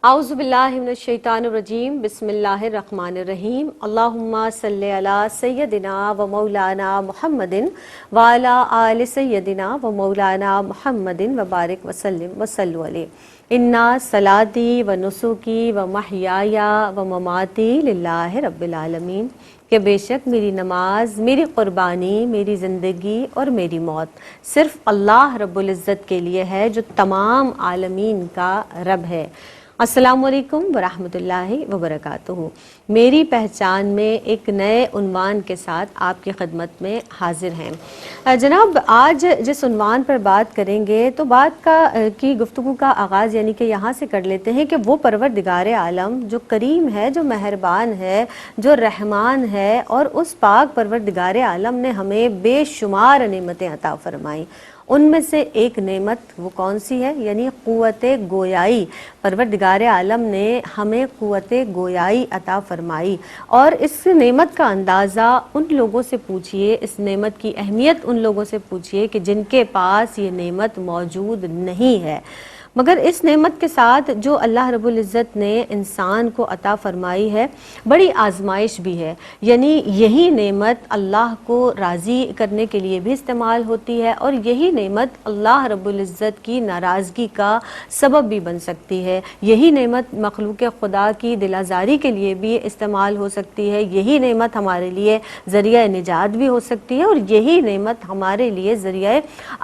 اعوذ باللہ من الشیطان الرجیم بسم اللہ الرحمن الرحیم اللہم صلی علی سیدنا و مولانا محمد وعلی آل سیدنا و مولانا محمد وبارک وسلم وصلو علیہ انا صلاتی و نسکی و محیایا و مماتی للہ رب العالمین، کہ بے شک میری نماز، میری قربانی، میری زندگی اور میری موت صرف اللہ رب العزت کے لیے ہے جو تمام عالمین کا رب ہے۔ السلام علیکم ورحمۃ اللہ وبرکاتہ۔ میری پہچان میں ایک نئے عنوان کے ساتھ آپ کی خدمت میں حاضر ہیں۔ جناب، آج جس عنوان پر بات کریں گے تو بات کی گفتگو کا آغاز یعنی کہ یہاں سے کر لیتے ہیں کہ وہ پروردگار عالم جو کریم ہے، جو مہربان ہے، جو رحمان ہے، اور اس پاک پروردگار عالم نے ہمیں بے شمار نعمتیں عطا فرمائیں، ان میں سے ایک نعمت وہ کون سی ہے؟ یعنی قوت گویائی۔ پروردگار عالم نے ہمیں قوت گویائی عطا فرمائی، اور اس نعمت کا اندازہ ان لوگوں سے پوچھئے، اس نعمت کی اہمیت ان لوگوں سے پوچھئے کہ جن کے پاس یہ نعمت موجود نہیں ہے۔ مگر اس نعمت کے ساتھ جو اللہ رب العزت نے انسان کو عطا فرمائی ہے، بڑی آزمائش بھی ہے۔ یعنی یہی نعمت اللہ کو راضی کرنے کے لیے بھی استعمال ہوتی ہے، اور یہی نعمت اللہ رب العزت کی ناراضگی کا سبب بھی بن سکتی ہے۔ یہی نعمت مخلوق خدا کی دل آزاری کے لیے بھی استعمال ہو سکتی ہے۔ یہی نعمت ہمارے لیے ذریعہ نجات بھی ہو سکتی ہے، اور یہی نعمت ہمارے لیے ذریعہ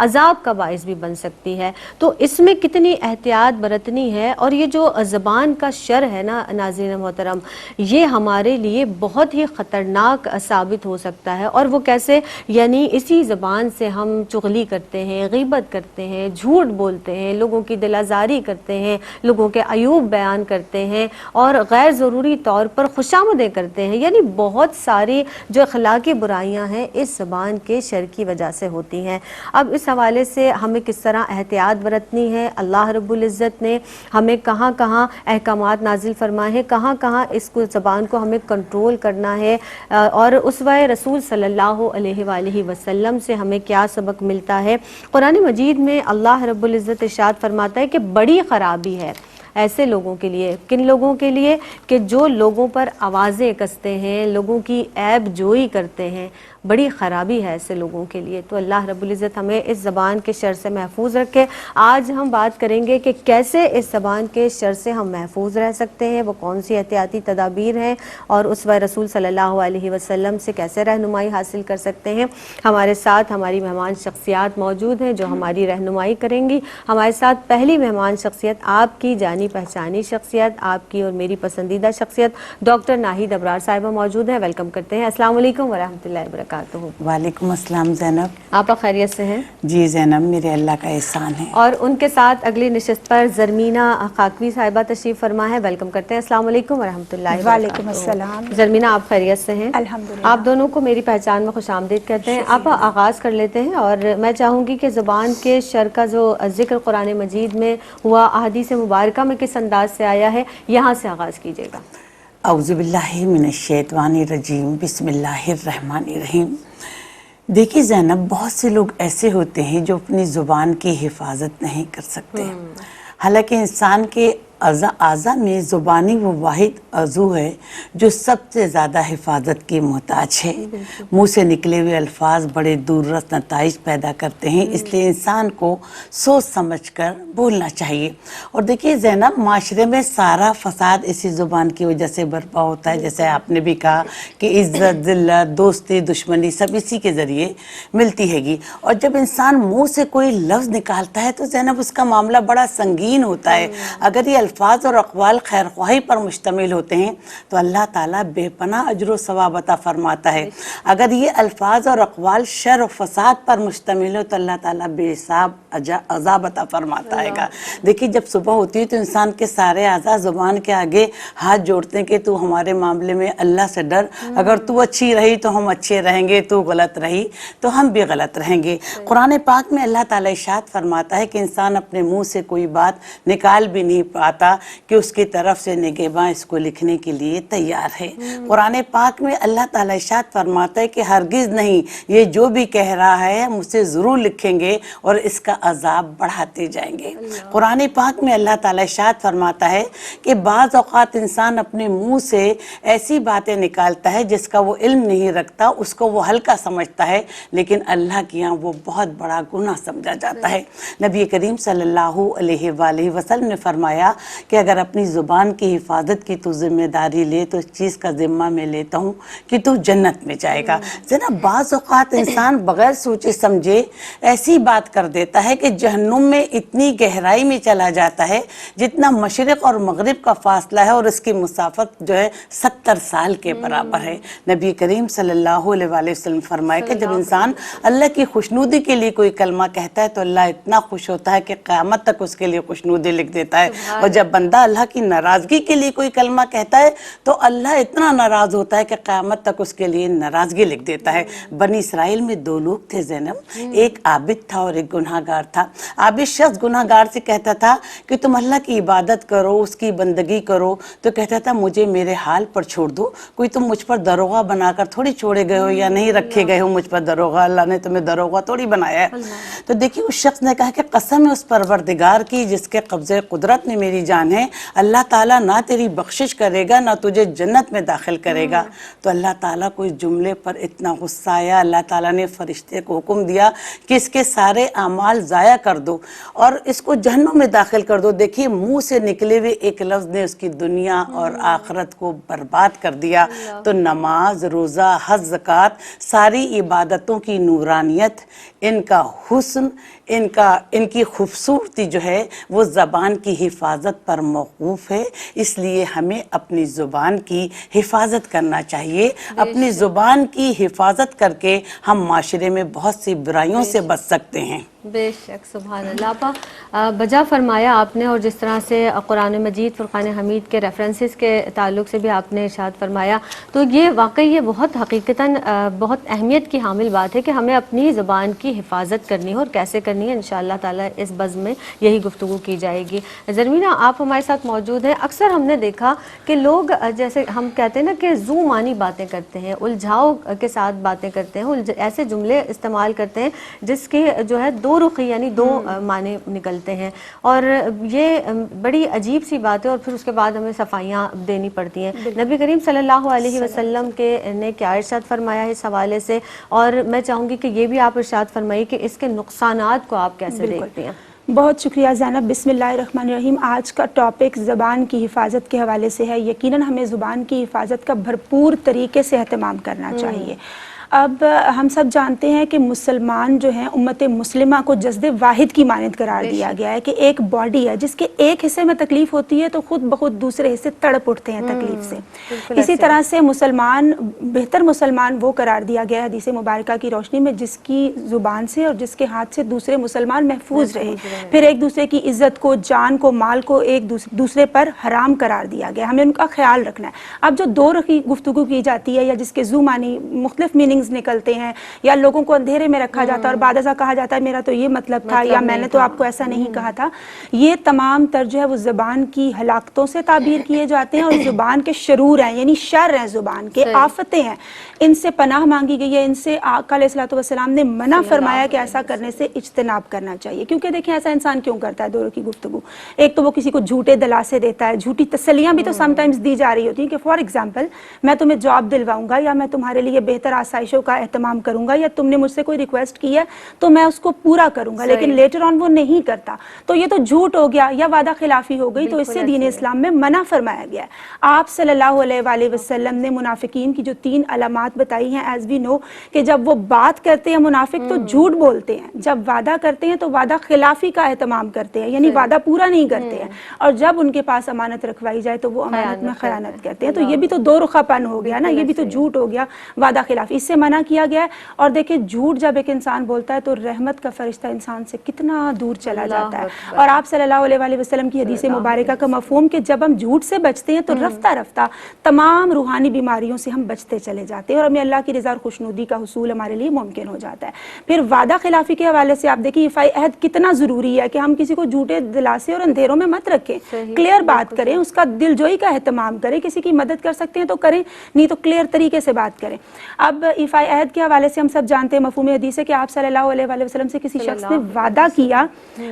عذاب کا باعث بھی بن سکتی ہے۔ تو اس میں کتنی احتیاط برتنی ہے، اور یہ جو زبان کا شر ہے نا ناظرین محترم، یہ ہمارے لیے بہت ہی خطرناک ثابت ہو سکتا ہے۔ اور وہ کیسے؟ یعنی اسی زبان سے ہم چغلی کرتے ہیں، غیبت کرتے ہیں، جھوٹ بولتے ہیں، لوگوں کی دل آزاری کرتے ہیں، لوگوں کے عیوب بیان کرتے ہیں، اور غیر ضروری طور پر خوشامدیں کرتے ہیں۔ یعنی بہت ساری جو اخلاقی برائیاں ہیں اس زبان کے شر کی وجہ سے ہوتی ہیں۔ اب اس حوالے سے ہمیں کس طرح احتیاط برتنی ہے، اللہ رب العزت نے ہمیں کہاں کہاں احکامات نازل فرمائے ہیں، کہاں کہاں اس کو زبان کو ہمیں کنٹرول کرنا ہے، اور اسوہ رسول صلی اللہ علیہ وآلہ وسلم سے ہمیں کیا سبق ملتا ہے۔ قرآن مجید میں اللہ رب العزت ارشاد فرماتا ہے کہ بڑی خرابی ہے ایسے لوگوں کے لیے۔ کن لوگوں کے لیے؟ کہ جو لوگوں پر آوازیں کستے ہیں، لوگوں کی عیب جوئی کرتے ہیں، بڑی خرابی ہے ایسے لوگوں کے لیے۔ تو اللہ رب العزت ہمیں اس زبان کے شر سے محفوظ رکھے۔ آج ہم بات کریں گے کہ کیسے اس زبان کے شر سے ہم محفوظ رہ سکتے ہیں، وہ کون سی احتیاطی تدابیر ہیں، اور اسوہ رسول صلی اللہ علیہ وسلم سے کیسے رہنمائی حاصل کر سکتے ہیں۔ ہمارے ساتھ ہماری مہمان شخصیات موجود ہیں جو ہماری رہنمائی کریں گی۔ ہمارے ساتھ پہلی مہمان شخصیت، آپ کی جانی پہچانی شخصیت، آپ کی اور میری پسندیدہ شخصیت ڈاکٹر ناہید ابرار صاحبہ موجود ہیں۔ ویلکم کرتے ہیں۔ السلام علیکم ورحمۃ اللہ وبرکاتہ۔ وعلیکم السلام زینب۔ آپ خیریت سے ہیں؟ جی زینب، میرے اللہ کا احسان ہے۔ اور ان کے ساتھ اگلی نشست پر زرمینہ خاکوی صاحبہ تشریف فرما ہے۔ ویلکم کرتے ہیں۔ السلام علیکم ورحمۃ اللہ وبرکاتہ۔ وعلیکم السلام۔ زرمینہ، آپ خیریت سے ہیں؟ الحمدللہ۔ آپ دونوں کو میری پہچان میں خوش آمدید کہتے ہیں۔ آپ آغاز کر لیتے ہیں، اور میں چاہوں گی کہ زبان کے شر کا جو ذکر قرآن مجید میں ہوا، احادیث مبارکہ میں کس انداز سے آیا ہے، یہاں سے آغاز کیجیے گا۔ اعوذ باللہ من الشیطان الرجیم، بسم اللہ الرحمن الرحیم۔ دیکھیے زینب، بہت سے لوگ ایسے ہوتے ہیں جو اپنی زبان کی حفاظت نہیں کر سکتے۔ حالانکہ انسان کے اعضاء میں زبانی وہ واحد عضو ہے جو سب سے زیادہ حفاظت کی محتاج ہے۔ منہ سے نکلے ہوئے الفاظ بڑے دوررس نتائج پیدا کرتے ہیں، اس لیے انسان کو سوچ سمجھ کر بولنا چاہیے۔ اور دیکھیے زینب، معاشرے میں سارا فساد اسی زبان کی وجہ سے برپا ہوتا ہے، جیسے آپ نے بھی کہا کہ عزت، ذلت، دوستی، دشمنی سب اسی کے ذریعے ملتی ہے گی۔ اور جب انسان منہ سے کوئی لفظ نکالتا ہے تو زینب اس کا معاملہ بڑا سنگین ہوتا ہے۔ اگر یہ الفاظ اور اقوال خیر خواہی پر مشتمل ہوتے ہیں تو اللہ تعالیٰ بے پناہ اجر و ثواب عطا فرماتا ہے۔ اگر یہ الفاظ اور اقوال شر و فساد پر مشتمل ہو تو اللہ تعالیٰ بے حساب عذاب عطا فرماتا ہے گا۔ دیکھیے جب صبح ہوتی ہے تو انسان کے سارے اعضاء زبان کے آگے ہاتھ جوڑتے ہیں کہ تو ہمارے معاملے میں اللہ سے ڈر، اگر تو اچھی رہی تو ہم اچھے رہیں گے، تو غلط رہی تو ہم بھی غلط رہیں گے۔ قرآن پاک میں اللہ تعالیٰ ارشاد فرماتا ہے کہ انسان اپنے منہ سے کوئی بات نکال بھی نہیں پاتا کہ اس کی طرف سے نگہباں اس کو لکھنے کے لیے تیار ہے۔ قرآن پاک میں اللہ تعالیٰ ارشاد فرماتا ہے کہ ہرگز نہیں، یہ جو بھی کہہ رہا ہے مجھ سے ضرور لکھیں گے اور اس کا عذاب بڑھاتے جائیں گے۔ قرآن پاک میں اللہ تعالیٰ ارشاد فرماتا ہے کہ بعض اوقات انسان اپنے منہ سے ایسی باتیں نکالتا ہے جس کا وہ علم نہیں رکھتا، اس کو وہ ہلکا سمجھتا ہے، لیکن اللہ کے یہاں وہ بہت بڑا گناہ سمجھا جاتا ہے۔ نبی کریم صلی اللہ علیہ وآلہ وسلم نے فرمایا کہ اگر اپنی زبان کی حفاظت کی تو ذمہ داری لے تو اس چیز کا ذمہ میں لیتا ہوں کہ تو جنت میں جائے گا۔ جناب بعض اوقات انسان بغیر سوچے سمجھے ایسی بات کر دیتا ہے کہ جہنم میں اتنی گہرائی میں چلا جاتا ہے جتنا مشرق اور مغرب کا فاصلہ ہے، اور اس کی مسافت جو ہے 70 سال کے برابر ہے۔ نبی کریم صلی اللہ علیہ وآلہ وسلم فرمائے کہ جب انسان اللہ کی خوشنودی کے لیے کوئی کلمہ کہتا ہے تو اللہ اتنا خوش ہوتا ہے کہ قیامت تک اس کے لیے خوشنودی لکھ دیتا ہے، اور جب بندہ اللہ کی ناراضگی کے لیے کوئی کلمہ کہتا ہے تو اللہ اتنا ناراض ہوتا ہے کہ قیامت تک اس کے لیے ناراضگی لکھ دیتا ہے۔ بنی اسرائیل میں 2 لوگ تھے زینب، ایک عابد تھا اور ایک گناہ گار تھا۔ عابد شخص گناہ گار سے کہتا تھا کہ تم اللہ کی عبادت کرو، اس کی بندگی کرو، تو کہتا تھا مجھے میرے حال پر چھوڑ دو، کوئی تم مجھ پر دروغہ بنا کر تھوڑی چھوڑے گئے ہو یا نہیں رکھے گئے ہو مجھ پر دروغہ، اللہ نے تمہیں دروغہ تھوڑی بنایا ہے۔ تو دیکھیے اس شخص نے کہا کہ قسم ہے اس پروردگار کی جس کے قبضے قدرت میں میری جان ہے، اللہ تعالیٰ نہ تیری بخشش کرے گا نہ تجھے جنت میں داخل کرے گا۔ تو اللہ تعالیٰ کو اس جملے پر اتنا غصہ آیا، اللہ تعالیٰ نے فرشتے کو حکم دیا کہ اس کے سارے اعمال ضائع کر دو اور اس کو جہنم میں داخل کر دو۔ دیکھیے منہ سے نکلے ہوئے ایک لفظ نے اس کی دنیا اور آخرت کو برباد کر دیا۔ تو نماز، روزہ، حج، زکوٰۃ، ساری عبادتوں کی نورانیت، ان کا حسن، ان کی خوبصورتی جو ہے وہ زبان کی حفاظت پر موقوف ہے۔ اس لیے ہمیں اپنی زبان کی حفاظت کرنا چاہیے۔ اپنی زبان کی حفاظت کر کے ہم معاشرے میں بہت سی برائیوں سے بچ سکتے ہیں۔ بے شک، سبحان اللہ۔ آپا بجا فرمایا آپ نے، اور جس طرح سے قرآن مجید فرقان حمید کے ریفرنسز کے تعلق سے بھی آپ نے ارشاد فرمایا، تو یہ واقعی یہ بہت حقیقتاً بہت اہمیت کی حامل بات ہے کہ ہمیں اپنی زبان کی حفاظت کرنی ہے، اور کیسے کرنی ہے انشاءاللہ تعالیٰ اس بزم میں یہی گفتگو کی جائے گی۔ زرمینہ آپ ہمارے ساتھ موجود ہیں۔ اکثر ہم نے دیکھا کہ لوگ جیسے ہم کہتے ہیں نا کہ زو معنی باتیں کرتے ہیں، الجھاؤ کے ساتھ باتیں کرتے ہیں، ایسے جملے استعمال کرتے ہیں جس کے جو ہے دو رخی یعنی 2 معنی نکلتے ہیں، اور یہ بڑی عجیب سی بات ہے، اور پھر اس کے بعد ہمیں صفائیاں دینی پڑتی ہیں۔ نبی کریم صلی اللہ علیہ وسلم نے کیا ارشاد فرمایا ہے اس حوالے سے، اور میں چاہوں گی کہ یہ بھی آپ ارشاد فرمائیے کہ اس کے نقصانات کو آپ کیسے دیکھتے ہیں؟ بہت شکریہ زینب۔ بسم اللہ الرحمن الرحیم۔ آج کا ٹاپک زبان کی حفاظت کے حوالے سے ہے۔ یقیناً ہمیں زبان کی حفاظت کا بھرپور طریقے سے اہتمام کرنا چاہیے۔ اب ہم سب جانتے ہیں کہ مسلمان جو ہیں امت مسلمہ کو جسد واحد کی مانند قرار دیا گیا ہے، کہ ایک باڈی ہے جس کے ایک حصے میں تکلیف ہوتی ہے تو خود بخود دوسرے حصے تڑپ اٹھتے ہیں تکلیف سے۔ اسی طرح سے مسلمان، بہتر مسلمان وہ قرار دیا گیا ہے حدیث مبارکہ کی روشنی میں جس کی زبان سے اور جس کے ہاتھ سے دوسرے مسلمان محفوظ رہے، پھر ایک دوسرے کی عزت کو، جان کو، مال کو ایک دوسرے پر حرام قرار دیا گیا۔ ہمیں ان کا خیال رکھنا ہے۔ اب جو 2 رخی گفتگو کی جاتی ہے یا جس کے زو معنی مختلف میننگز نکلتے ہیں، یا لوگوں کو اندھیرے میں رکھا جاتا ہے اور بعد ازاں کہا جاتا ہے میرا تو یہ مطلب تھا یا میں نے تو آپ کو ایسا نہیں کہا تھا، یہ تمام تر جو ہے وہ زبان کی ہلاکتوں سے تعبیر کیے جاتے ہیں، اور زبان کے شرور ہیں، یعنی شر ہیں، زبان کے آفتیں ہیں، ان سے پناہ مانگی گئی ہے۔ ان سے آقا علیہ الصلوۃ والسلام نے منع فرمایا کہ ایسا کرنے سے اجتناب کرنا چاہیے، کیونکہ دیکھیں ایسا انسان کیوں کرتا ہے 2 کی گفتگو؟ ایک تو وہ کسی کو جھوٹے دلاسے دیتا ہے، جھوٹی تسلیاں بھی تو سم ٹائمز دی جا رہی ہوتی ہیں کہ فار ایگزامپل میں تمہیں جاب دلواؤں گا یا میں تمہارے لیے بہتر آسائشوں کا اہتمام کروں گا، یا تم نے مجھ سے کوئی ریکویسٹ کی ہے تو میں اس کو پورا کروں گا، لیکن لیٹر آن وہ نہیں کرتا، تو یہ تو جھوٹ ہو گیا یا وعدہ خلافی ہو گئی، تو اس سے دین اسلام میں منع فرمایا گیا ہے۔ آپ صلی اللہ علیہ وآلہ وسلم نے منافقین کی جو 3 علامات بتائی ہیں، ایز وی نو کہ جب وہ بات کرتے ہیں منافق تو جھوٹ بولتے ہیں، جب وعدہ کرتے ہیں تو وعدہ خلافی کا اہتمام کرتے ہیں، یعنی وعدہ پورا نہیں کرتے ہیں، اور جب ان کے پاس امانت رکھوائی جائے تو وہ امانت میں خیانت کرتے ہیں۔ تو یہ بھی تو 2 رخا پن ہو گیا نا، یہ بھی تو جھوٹ ہو گیا، وعدہ خلافی۔ اس سے سے منع کیا گیا ہے. اور دیکھیں جھوٹ جب ایک انسان بولتا ہے تو رحمت کا فرشتہ انسان سے کتنا دور چلا جاتا ہے. اور آپ صلی اللہ علیہ وآلہ وسلم کی حدیث مبارکہ کا مفہوم کہ جب ہم جھوٹ سے بچتے ہیں تو رفتہ رفتہ تمام روحانی بیماریوں سے ہم بچتے چلے جاتے ہیں اور ہمیں اللہ کی رضا اور خوشنودی کا حصول ہمارے لیے ممکن ہو جاتا ہے. پھر وعدہ خلافی کے حوالے سے آپ دیکھیں ایفائی عہد کتنا ضروری ہے کہ ہم کسی کو جھوٹے دلاسے اور اندھیروں میں مت رکھیں, کلیئر بات کریں, اس کا دل جوئی کا اہتمام کریں, کسی کی مدد کر سکتے ہیں تو کریں, نہیں تو کلیئر طریقے سے بات کریں. اب ایفائی عہد کے حوالے سے ہم سب جانتے ہیں مفہوم حدیث ہے کہ آپ صلی اللہ علیہ وآلہ وسلم سے کسی شخص نے وعدہ کیا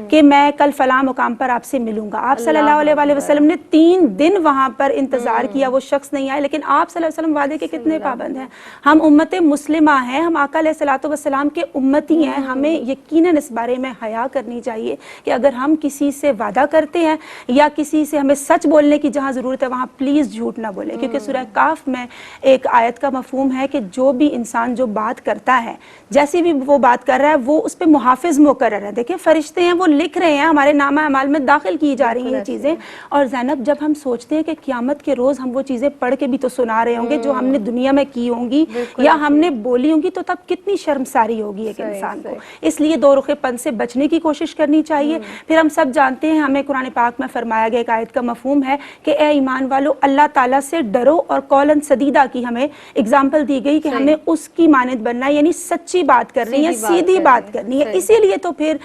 کہ میں کل فلاں مقام پر آپ سے ملوں گا. آپ صلی اللہ علیہ وآلہ وسلم نے 3 دن وہاں پر انتظار کیا, وہ شخص نہیں آئے, لیکن آپ صلی اللہ علیہ وسلم وعدے کے کتنے پابند ہیں. ہم امت مسلمہ ہیں, ہم آقا علیہ الصلوۃ والسلام کے امتی ہیں, ہمیں یقیناً اس بارے میں حیا کرنی چاہیے کہ اگر ہم کسی سے وعدہ کرتے ہیں یا کسی سے ہمیں سچ بولنے کی جہاں ضرورت ہے وہاں پلیز جھوٹ نہ بولیں, کیونکہ سورہ کاف میں ایک آیت کا مفہوم ہے کہ جو بھی انسان جو بات کرتا ہے, جیسی بھی وہ بات کر رہا ہے, وہ اس پہ محافظ مقرر ہے. دیکھیں فرشتے ہیں وہ لکھ رہے ہیں, ہمارے نامہ اعمال میں داخل کی جا رہی ہیں یہ چیزیں. اور زینب جب ہم سوچتے ہیں کہ قیامت کے روز ہم وہ چیزیں پڑھ کے بھی تو سنا رہے ہوں گے جو ہم نے دنیا میں کی ہوں گی یا ہم نے بولی ہوں گی, تو تب کتنی شرمساری ہوگی ایک انسان کو. اس لیے دو رخ پن سے بچنے کی کوشش کرنی چاہیے. پھر ہم سب جانتے ہیں, ہمیں قرآن پاک میں فرمایا گیا ایک آیت کا مفہوم ہے کہ اے ایمان والو اللہ تعالیٰ سے ڈرو, اور قولاً سدیدہ کی ہمیں اگزامپل دی گئی کہ ہمیں اس کی مانند بننا ہے, یعنی سچی بات کرنی ہے, سیدھی بات کرنی ہے. اسی لیے تو پھر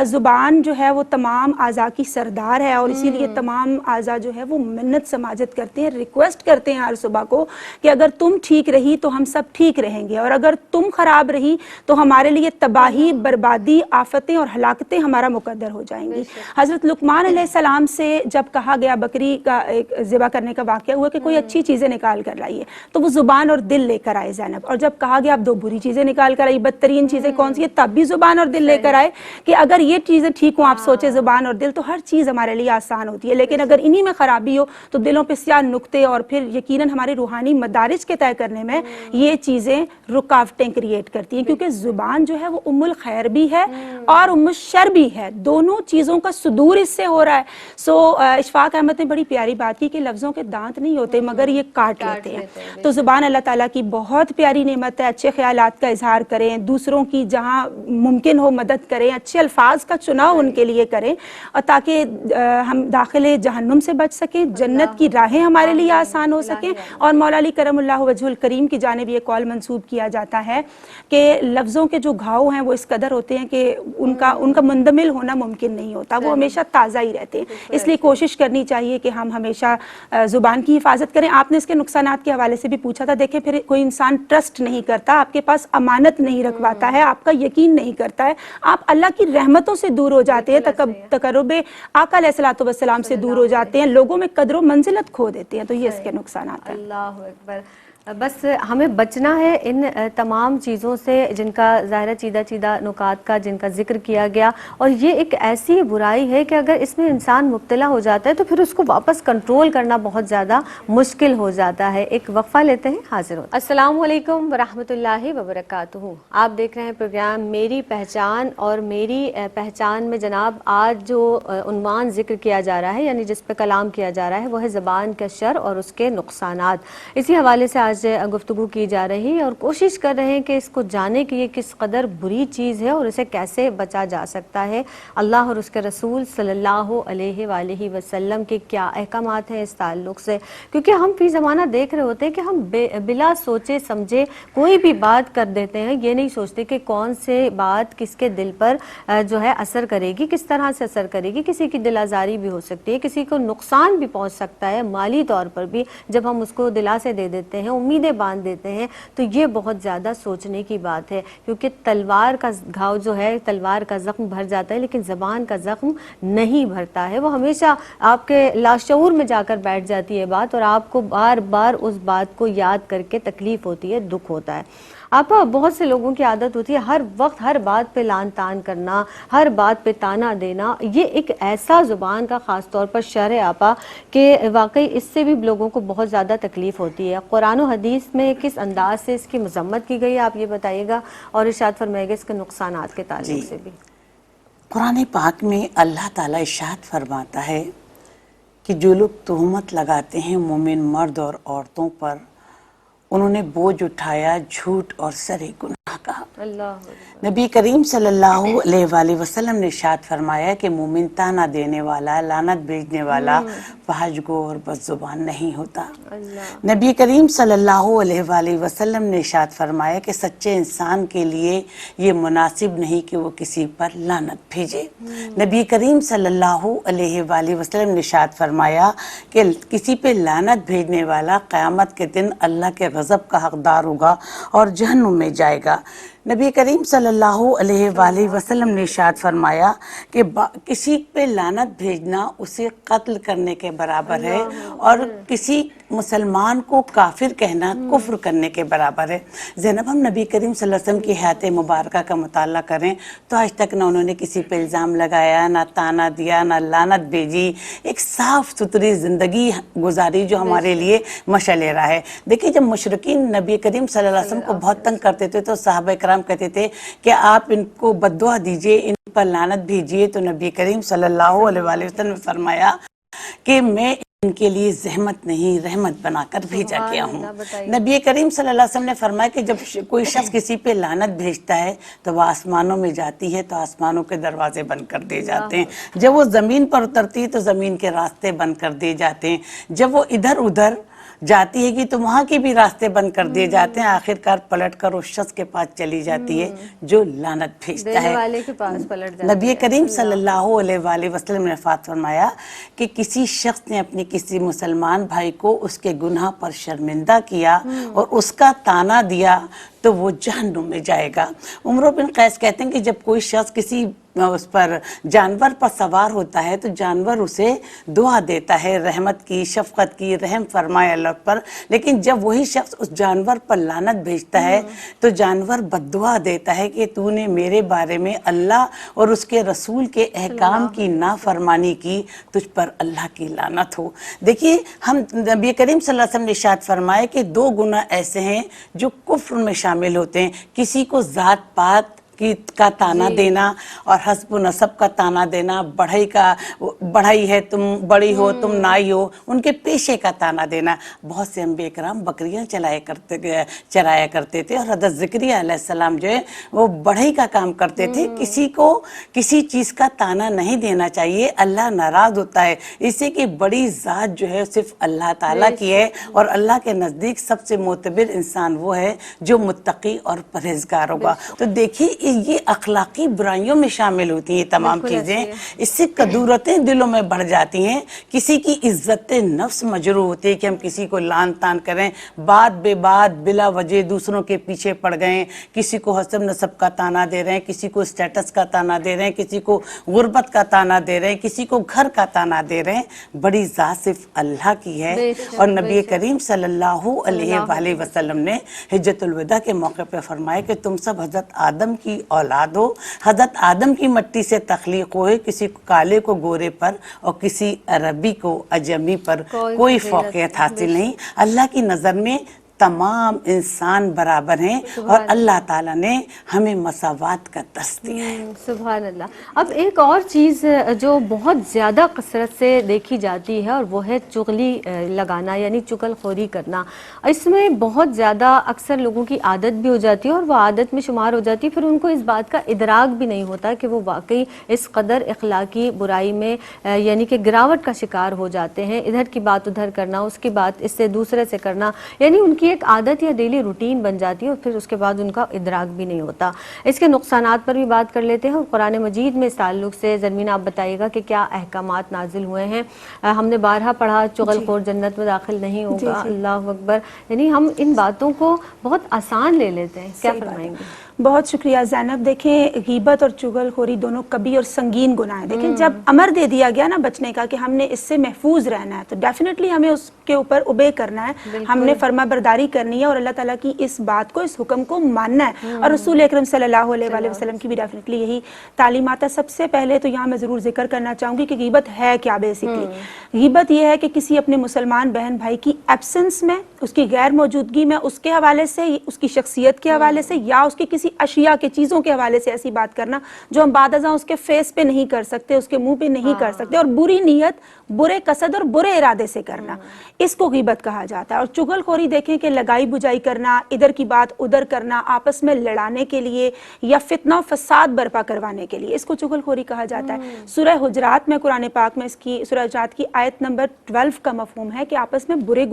زبان جو ہے وہ تمام اعضاء کی سردار ہے, اور اسی لیے تمام اعضاء جو ہے وہ منت سماجت کرتے ہیں, ریکویسٹ کرتے ہیں ہر صبح کو کہ اگر تم ٹھیک رہی تو ہم سب ٹھیک رہیں گے, اور اگر تم خراب رہی تو ہمارے لیے تباہی, بربادی, آفتیں اور ہلاکتیں ہمارا مقدر ہو جائیں گی. حضرت لقمان علیہ السلام سے جب کہا گیا بکری کا ایک ذبح کرنے کا واقعہ ہوا کہ کوئی اچھی چیزیں نکال کر لائیے, تو وہ زبان اور دل لے کر آئے زینب. اور جب کہا گیا اب 2 بری چیزیں نکال کر آئی, بدترین چیزیں کون سی ہے, تب بھی زبان اور دل لے کر آئے کہ اگر یہ چیزیں ٹھیک ہوں, آپ سوچے زبان اور دل, تو ہر چیز ہمارے لیے آسان ہوتی ہے. لیکن اگر انہی میں خرابی ہو تو دلوں پہ سیاہ نقطے, اور پھر یقیناً ہمارے روحانی مدارج کے طے کرنے میں یہ چیزیں رکاوٹیں کریٹ کرتی ہیں, کیونکہ زبان جو ہے وہ ام الخیر بھی ہے اور ام الشر بھی ہے, دونوں چیزوں کا صدور اس سے ہو رہا ہے. سو اشفاق احمد نے بڑی پیاری بات کی کہ لفظوں کے دانت نہیں ہوتے مگر یہ کاٹ لیتے ہیں. تو زبان اللہ تعالیٰ کی بہت پیاری نعمت ہے. اچھے خیالات کا اظہار کریں, دوسروں کی جہاں ممکن ہو مدد کریں, اچھے الفاظ کا چناؤ ان کے لیے کریں, اور تاکہ ہم داخل جہنم سے بچ سکیں, جنت کی راہیں ہمارے لیے آسان ہو سکیں. اور مولا علی کرم اللہ وجہ الکریم کی جانب یہ قول منسوب کیا جاتا ہے کہ لفظوں کے جو گھاؤ ہیں وہ اس قدر ہوتے ہیں کہ ان کا مندمل ہونا ممکن نہیں ہوتا, وہ ہمیشہ تازہ ہی رہتے ہیں. اس لیے کوشش کرنی چاہیے کہ ہم ہمیشہ زبان کی حفاظت کریں. آپ نے اس کے نقصانات کے حوالے سے بھی پوچھا تھا. دیکھیں پھر کوئی انسان ٹرسٹ نہیں کرتا, آپ کے پاس امانت نہیں رکھواتا ہے, آپ کا یقین نہیں کرتا ہے, آپ اللہ کی رحمتوں سے دور ہو جاتے ہیں, تقرب آقا علیہ الصلوۃ والسلام سے دور ہو جاتے ہیں, لوگوں میں قدر و منزلت کھو دیتے ہیں. تو یہ اس کے نقصانات ہیں. اللہ اکبر. بس ہمیں بچنا ہے ان تمام چیزوں سے جن کا ظاہرہ چیدہ نکات کا جن کا ذکر کیا گیا. اور یہ ایک ایسی برائی ہے کہ اگر اس میں انسان مبتلا ہو جاتا ہے تو پھر اس کو واپس کنٹرول کرنا بہت زیادہ مشکل ہو جاتا ہے. ایک وقفہ لیتے ہیں, حاضر ہوتے ہیں. السلام علیکم ورحمۃ اللہ وبرکاتہ. آپ دیکھ رہے ہیں پروگرام میری پہچان, اور میری پہچان میں جناب آج جو عنوان ذکر کیا جا رہا ہے, یعنی جس پہ کلام کیا جا رہا ہے, وہ ہے زبان کا شر اور اس کے نقصانات. اسی حوالے سے آج گفتگو کی جا رہی ہے اور کوشش کر رہے ہیں کہ اس کو جانے کہ یہ کس قدر بری چیز ہے اور اسے کیسے بچا جا سکتا ہے. اللہ اور اس کے رسول صلی اللہ علیہ وآلہ وسلم کے کیا احکامات ہیں اس تعلق سے, کیونکہ ہم فی زمانہ دیکھ رہے ہوتے ہیں کہ ہم بلا سوچے سمجھے کوئی بھی بات کر دیتے ہیں, یہ نہیں سوچتے کہ کون سے بات کس کے دل پر جو ہے اثر کرے گی, کس طرح سے اثر کرے گی. کسی کی دل آزاری بھی ہو سکتی ہے, کسی کو نقصان بھی پہنچ سکتا ہے مالی طور پر بھی, جب ہم اس کو دلاسے دے دیتے ہیں, امیدیں باندھ دیتے ہیں. تو یہ بہت زیادہ سوچنے کی بات ہے, کیونکہ تلوار کا گھاؤ جو ہے, تلوار کا زخم بھر جاتا ہے لیکن زبان کا زخم نہیں بھرتا ہے. وہ ہمیشہ آپ کے لاشعور میں جا کر بیٹھ جاتی ہے بات, اور آپ کو بار بار اس بات کو یاد کر کے تکلیف ہوتی ہے, دکھ ہوتا ہے. آپ بہت سے لوگوں کی عادت ہوتی ہے ہر وقت ہر بات پہ لان تان کرنا, ہر بات پہ تانا دینا. یہ ایک ایسا زبان کا خاص طور پر شر ہے آپا کہ واقعی اس سے بھی لوگوں کو بہت زیادہ تکلیف ہوتی ہے. قرآن و حدیث میں کس انداز سے اس کی مذمت کی گئی ہے, آپ یہ بتائیے گا, اور ارشاد فرمائے گا اس کے نقصانات کے تعلق سے بھی. قرآن پاک میں اللہ تعالیٰ ارشاد فرماتا ہے کہ جو لوگ تہمت لگاتے ہیں مومن مرد اور عورتوں پر, انہوں نے بوجھ اٹھایا جھوٹ اور سرِ گناہ کا۔ اللہ نبی کریم صلی اللہ علیہ وآلہ وسلم نے ارشاد فرمایا کہ مومن تانا دینے والا، لعنت بھیجنے والا، فحش گو اور بد زبان نہیں ہوتا۔ نبی کریم صلی اللہ علیہ وآلہ وسلم نے ارشاد فرمایا کہ سچے انسان کے لیے یہ مناسب نہیں کہ وہ کسی پر لعنت بھیجے۔ نبی کریم صلی اللہ علیہ وآلہ وسلم نے ارشاد فرمایا کہ کسی پہ لعنت بھیجنے والا قیامت کے دن اللہ کے غضب کا حقدار ہوگا اور جہنم میں جائے گا۔ نبی کریم صلی اللہ علیہ وآلہ وسلم نے ارشاد فرمایا کہ کسی پہ لعنت بھیجنا اسے قتل کرنے کے برابر ہے اور کسی مسلمان کو کافر کہنا کفر کرنے کے برابر ہے۔ زینب، ہم نبی کریم صلی اللہ علیہ وسلم کی حیات مبارکہ کا مطالعہ کریں تو آج تک نہ انہوں نے کسی پہ الزام لگایا، نہ تانا دیا، نہ لعنت بھیجی، ایک صاف ستھری زندگی گزاری جو ہمارے لیے مشعل راہ ہے۔ دیکھیں، جب مشرکین نبی کریم صلی اللہ علیہ وسلم کو بہت تنگ کرتے تھے تو صحابہ کرام کہتے تھے کہ آپ ان کو بد دعا دیجئے، ان پر لعنت بھیجئے، تو نبی کریم صلی اللہ علیہ وآلہ وسلم نے فرمایا کہ میں ان کے لیے زحمت نہیں رحمت بنا کر بھیجا گیا ہوں۔ نبی کریم صلی اللہ علیہ وسلم نے فرمایا کہ جب کوئی شخص کسی پہ لعنت بھیجتا ہے تو وہ آسمانوں میں جاتی ہے تو آسمانوں کے دروازے بند کر دیے جاتے ہیں، جب وہ زمین پر اترتی ہے تو زمین کے راستے بند کر دیے جاتے ہیں، جب وہ ادھر ادھر جاتی ہے کہ تو وہاں کے بھی راستے بند کر دیے جاتے ہیں، آخرکار پلٹ کر اس شخص کے پاس چلی جاتی ہے جو لعنت بھیجتا ہے۔ نبی کریم صلی اللہ علیہ وآلہ وسلم نے ارشاد فرمایا کہ کسی شخص نے اپنے کسی مسلمان بھائی کو اس کے گناہ پر شرمندہ کیا اور اس کا تانا دیا تو وہ جہنم میں جائے گا۔ عمرو بن قیس کہتے ہیں کہ جب کوئی شخص کسی اس پر جانور پر سوار ہوتا ہے تو جانور اسے دعا دیتا ہے رحمت کی، شفقت کی، رحم فرمائے اللہ پر، لیکن جب وہی شخص اس جانور پر لعنت بھیجتا ہے تو جانور بد دعا دیتا ہے کہ تو نے میرے بارے میں اللہ اور اس کے رسول کے احکام کی نافرمانی کی، تجھ پر اللہ کی لعنت ہو۔ دیکھیے، ہم نبی کریم صلی اللہ علیہ وسلم نے ارشاد فرمائے کہ دو گناہ ایسے ہیں جو کفر میں شامل ہوتے ہیں، کسی کو ذات پات کا تانا دینا اور حسب و نسب کا تانا دینا، بڑھائی ہے تم بڑی ہو تم نائی ہو، ان کے پیشے کا تانا دینا۔ بہت سے انبیاء کرام بکریاں چرایا کرتے تھے اور حضرت زکریا علیہ السلام جو ہے وہ بڑھئی کا کام کرتے تھے۔ کسی کو کسی چیز کا تانا نہیں دینا چاہیے، اللہ ناراض ہوتا ہے، اس سے کہ بڑی ذات جو ہے صرف اللہ تعالیٰ کی ہے اور اللہ کے نزدیک سب سے معتبر انسان وہ ہے جو متقی اور پرہیزگار ہوگا۔ تو دیکھیے، یہ اخلاقی برائیوں میں شامل ہوتی ہیں تمام چیزیں، اس سے کدورتیں دلوں میں بڑھ جاتی ہیں، کسی کی عزت نفس مجروح ہوتی ہے کہ ہم کسی کو لعن طعن کریں، بات بے بات بلا وجہ دوسروں کے پیچھے پڑ گئے، کسی کو حسب نسب کا تانا دے رہے ہیں، کسی کو اسٹیٹس کا تانا دے رہے ہیں، کسی کو غربت کا تانا دے رہے ہیں، کسی کو گھر کا تانا دے رہے ہیں۔ بڑی ذات صرف اللہ کی ہے اور نبی کریم صلی اللہ علیہ وآلہ وسلم نے حجۃ الوداع کے موقع پہ فرمایا کہ تم سب حضرت آدم کی اولاد ہو، حضرت آدم کی مٹی سے تخلیق ہوئے، کسی کو کالے کو گورے پر اور کسی عربی کو اجمی پر کوئی فوقیت حاصل نہیں۔ اللہ کی نظر میں تمام انسان برابر ہیں اور اللہ تعالیٰ نے ہمیں مساوات کا درس دیا ہے۔ سبحان اللہ۔ اب ایک اور چیز جو بہت زیادہ کثرت سے دیکھی جاتی ہے اور وہ ہے چغلی لگانا، یعنی چغل خوری کرنا۔ اس میں بہت زیادہ اکثر لوگوں کی عادت بھی ہو جاتی ہے اور وہ عادت میں شمار ہو جاتی ہے، پھر ان کو اس بات کا ادراک بھی نہیں ہوتا کہ وہ واقعی اس قدر اخلاقی برائی میں یعنی کہ گراوٹ کا شکار ہو جاتے ہیں۔ ادھر کی بات ادھر کرنا، اس کی بات اس سے دوسرے سے کرنا، یعنی ان کی ایک عادت یا ڈیلی روٹین بن جاتی ہے اور پھر اس کے بعد ان کا ادراک بھی نہیں ہوتا۔ اس کے نقصانات پر بھی بات کر لیتے ہیں اور قرآن مجید میں اس تعلق سے زرمین آپ بتائیے گا کہ کیا احکامات نازل ہوئے ہیں۔ ہم نے بارہا پڑھا چغل خور جنت میں داخل نہیں ہوگا، اللہ اکبر، یعنی ہم ان باتوں کو بہت آسان لے لیتے ہیں، کیا فرمائیں گے؟ بہت شکریہ زینب۔ دیکھیں، غیبت اور چغل خوری دونوں کبھی اور سنگین گناہ ہیں۔ دیکھیں، جب امر دے دیا گیا نا بچنے کا کہ ہم نے اس سے محفوظ رہنا ہے تو ڈیفینیٹلی ہمیں اس کے اوپر اوبے کرنا ہے، ہم نے فرما برداری کرنی ہے اور اللہ تعالیٰ کی اس بات کو، اس حکم کو ماننا ہے، اور رسول اکرم صلی اللہ علیہ وآلہ وسلم کی بھی ڈیفینیٹلی یہی تعلیمات ہے۔ سب سے پہلے تو یہاں میں ضرور ذکر کرنا چاہوں گی کہ غیبت ہے کیا۔ بیسکلی غیبت یہ ہے کہ کسی اپنے مسلمان بہن بھائی کی ایبسنس میں، اس کی غیر موجودگی میں، اس کے حوالے سے، اس کی شخصیت کے حوالے سے یا اس کی کسی کسی اشیاء کے چیزوں کے حوالے سے ایسی بات کرنا جو ہم بعد ازاں اس کے فیس پہ نہیں کر سکتے, اس کے منہ پہ نہیں کر سکتے, اور بری نیت, برے قصد اور برے ارادے سے کرنا, اس کو غیبت کہا جاتا ہے. اور چغل خوری دیکھیں کہ لگائی بجائی کرنا, ادھر کی بات ادھر کرنا, آپس میں لڑانے کے لیے یا فتنہ و فساد برپا کروانے کے لیے, اس کو چغل خوری کہا جاتا ہے. سورہ حجرات میں, قرآن پاک میں اس کی سورہ حجرات کی آیت نمبر 12 کا مفہوم ہے کہ آپس میں برے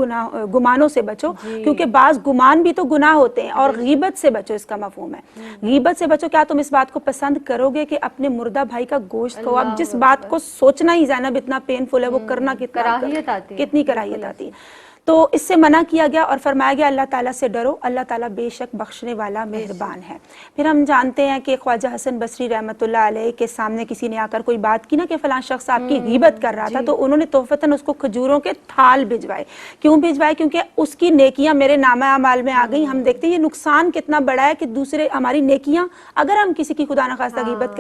گمانوں سے بچو, کیونکہ بعض گمان بھی تو گناہ ہوتے ہیں, اور غیبت سے بچو, اس کا مفہوم ہے غیبت سے بچو. کیا تم اس بات کو پسند کرو گے کہ اپنے مردہ بھائی کا گوشت کھاؤ؟ اب جس بات کو سوچنا ہی زینب اتنا پینفل ہے, وہ کرنا کتنی کراہیت آتی ہے. تو اس سے منع کیا گیا اور فرمایا گیا اللہ تعالیٰ سے ڈرو, اللہ تعالیٰ بے شک بخشنے والا مہربان ہے. پھر ہم جانتے ہیں کہ خواجہ حسن بصری رحمۃ اللہ علیہ کے سامنے کسی نے آ کر کوئی بات کی نا کہ فلاں شخص آپ کی غیبت کر رہا تھا, تو انہوں نے تحفتاً اس کو کھجوروں کے تھال بھجوائے. کیوں بھجوائے؟ کیونکہ اس کی نیکیاں میرے نامہ اعمال میں آ گئی. ہم دیکھتے ہیں یہ نقصان کتنا بڑا ہے کہ دوسرے ہماری نیکیاں, اگر ہم کسی کی خدا نخواستہ غیبت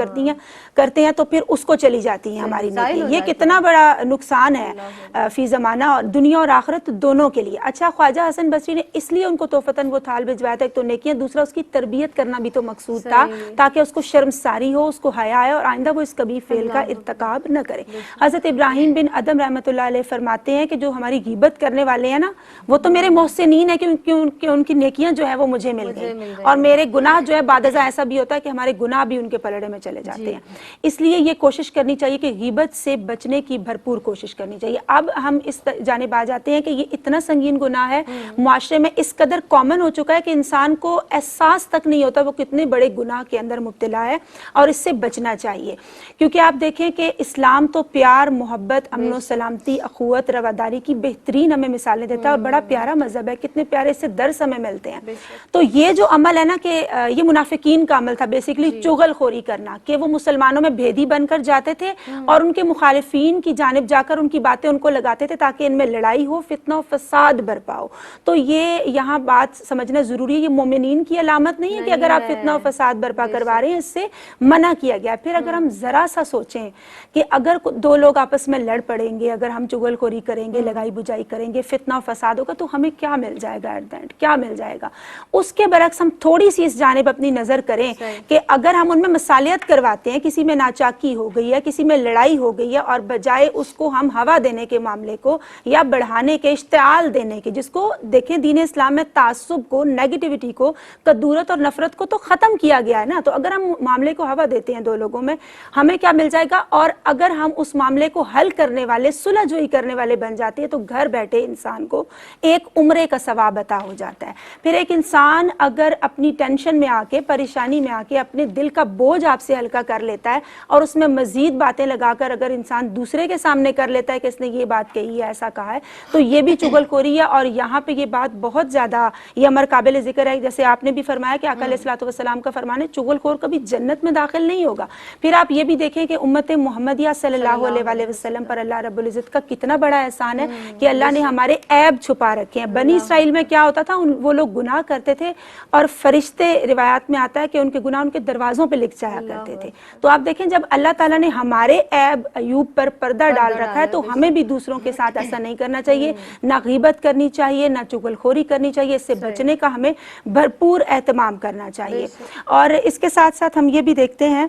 کرتے ہیں تو پھر اس کو چلی جاتی ہیں ہماری نیکیاں. یہ کتنا بڑا نقصان ہے فی زمانہ, اور دنیا اور آخرت دونوں کے لیے. اچھا, خواجہ حسن بصری نے اس لیے ان کو توفتاً وہ تھال بھجوایا تھا, ایک تو نیکیاں, دوسرا اس کی تربیت کرنا بھی تو مقصود تھا تاکہ اس کو شرمساری ہو, اس کو حیا آئے, اور آئندہ وہ اس کبھی فعل کا ارتکاب نہ کرے. حضرت ابراہیم بن ادم رحمۃ اللہ علیہ فرماتے ہیں کہ جو ہماری غیبت کرنے والے ہیں نا, وہ تو میرے محسنین ہیں کہ ان کی نیکیاں جو ہے وہ مجھے مل گئی, اور میرے گناہ جو ہے بعد ازاں ایسا بھی ہوتا ہے کہ ہمارے گناہ بھی ان کے پلڑے میں چلے جاتے ہیں. اس لیے یہ کوشش کرنی چاہیے کہ غیبت سے بچنے کی بھرپور کوشش کرنی چاہیے. اب ہم اس جانب آ جاتے ہیں کہ یہ اتنا سنگین گناہ ہے, معاشرے میں اس قدر کامن ہو چکا ہے کہ انسان کو احساس تک نہیں ہوتا وہ کتنے بڑے گناہ کے اندر مبتلا ہے, اور اس سے بچنا چاہیے. کیونکہ آپ دیکھیں کہ اسلام تو پیار, محبت, امن و سلامتی, اخوت, رواداری کی بہترین ہمیں مثالیں دیتا ہے, اور بڑا پیارا مذہب ہے, کتنے پیارے سے درس ہمیں ملتے ہیں. تو یہ جو عمل ہے نا کہ یہ منافقین کا عمل تھا بیسیکلی, چغل خوری کرنا, کہ وہ مسلمانوں میں بھیدی بن کر جاتے تھے اور ان کے مخالفین کی جانب جا کر ان کی باتیں ان کو لگاتے تھے تاکہ ان میں لڑائی ہو, فتنہ و فساد برپاؤ. تو یہ یہاں بات سمجھنا ضروری ہے, یہ مومنین کی علامت نہیں ہے کہ اگر آپ فتنہ و فساد برپا کروا رہے ہیں, اس سے منع کیا گیا. پھر اگر ہم ذرا سا سوچیں کہ اگر دو لوگ آپس میں لڑ پڑیں گے, اگر ہم چغل خوری کریں گے, لگائی بجائی کریں گے, فتنہ و فساد ہوگا, تو ہمیں کیا مل جائے گا ایٹ دی اینڈ, کیا مل جائے گا؟ اس کے برعکس ہم تھوڑی سی اس جانب اپنی نظر کریں کہ اگر ہم ان میں مصالحت کرواتے ہیں, کسی میں ناچاکی ہو گئی ہے, کسی میں لڑائی ہو گئی ہے, اور بجائے اس کو ہم ہوا دینے کے معاملے کو یا بڑھانے کے, اشتعال دینے کے, جس کو دیکھیں دین اسلام میں تعصب کو, نیگیٹیوٹی کو, کدورت اور نفرت کو تو ختم کیا گیا ہے نا. تو اگر ہم معاملے کو ہوا دیتے ہیں دو لوگوں میں, ہمیں کیا مل جائے گا؟ اور اگر ہم اس معاملے کو حل کرنے والے, صلح جوئی کرنے والے بن جاتے ہیں, تو گھر بیٹھے انسان کو ایک عمرے کا ثواب عطا ہو جاتا ہے. پھر ایک انسان اگر اپنی ٹینشن میں آ کے, پریشانی میں آ کے اپنے دل کا بوجھ آپ سے ہلکا کر لیتا ہے, اور اس میں مزید باتیں لگا کر اگر انسان دوسرے کے سامنے کر لیتا ہے کہ اس نے یہ بات کہی ہے, ایسا کہا ہے, تو یہ بھی چغل خوری ہے. اور یہاں پہ یہ بات بہت زیادہ, یہ امر قابل ذکر ہے, جیسے آپ نے بھی فرمایا کہ آقا علیہ الصلوۃ والسلام کا فرمان ہے چغل خور کبھی جنت میں داخل نہیں ہوگا. پھر آپ یہ بھی دیکھیں کہ امت محمدیہ صلی اللہ علیہ وسلم پر اللہ رب العزت کا کتنا بڑا احسان ہے کہ اللہ نے ہمارے عیب چھپا رکھے ہیں. بنی اسرائیل میں کیا ہوتا تھا, وہ لوگ گناہ کرتے تھے اور فرشتے, روایات میں آتا ہے کہ ان کے گناہ ان کے دروازوں پہ لکھ جایا کرتے تھے. تو آپ دیکھیں جب اللہ تعالیٰ نے ہمارے عیب ایوب پر پردہ ڈال رکھا ہے, تو ہمیں بھی دوسروں کے ساتھ ایسا نہیں کرنا چاہیے, نہ غیبت کرنی چاہیے, نہ چغل خوری کرنی چاہیے. اس سے بچنے کا ہمیں بھرپور اہتمام کرنا چاہیے. اور اس کے ساتھ ساتھ ہم یہ بھی دیکھتے ہیں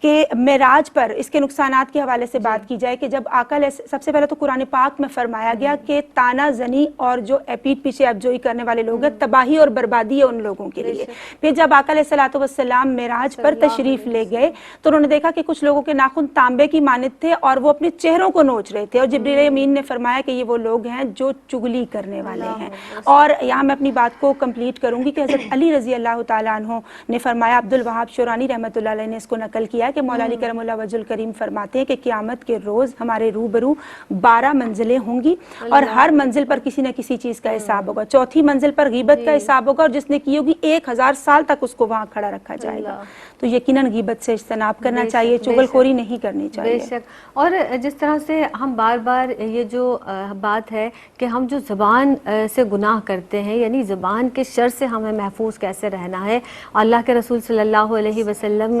کہ معراج پر اس کے نقصانات کے حوالے سے بات کی جائے کہ جب آقا سب سے پہلے تو قرآن پاک میں فرمایا گیا کہ تانا زنی اور جو پیٹ پیچھے ابجوئی کرنے والے لوگ ہیں, تباہی اور بربادی ہے ان لوگوں کے لیے. پھر جب آقا علیہ الصلوۃ والسلام معراج پر تشریف لے گئے تو انہوں نے دیکھا کہ کچھ لوگوں کے ناخن تانبے کی مانند تھے اور وہ اپنے چہروں کو نوچ رہے تھے, اور جبریل امین نے فرمایا کہ یہ وہ لوگ ہیں جو چغلی کرنے والے ہیں. اور یہاں میں اپنی بات کو کمپلیٹ کروں گی کہ حضرت علی رضی اللہ تعالیٰ عنہ نے فرمایا, عبد الوہاب شورانی رحمۃ اللہ علیہ نے اس کو نقل کیا کہ مولا علی کرم اللہ وجہ الکریم فرماتے ہیں کہ قیامت کے روز ہمارے روبرو 12 منزلیں ہوں گی, اور ہر منزل پر کسی نہ کسی چیز کا حساب ہوگا. چوتھی منزل پر غیبت کا حساب ہوگا, اور جس نے کی ہوگی 1000 سال تک اس کو وہاں کھڑا رکھا جائے گا. تو یقیناً غیبت سے اجتناب کرنا چاہیے, چغل خوری نہیں کرنی چاہیے. بے شک. اور جس طرح سے ہم بار بار یہ جو بات ہے کہ ہم جو زبان سے گناہ کرتے ہیں, یعنی زبان کے شر سے ہمیں محفوظ کیسے رہنا ہے, اللہ کے رسول صلی اللہ علیہ وسلم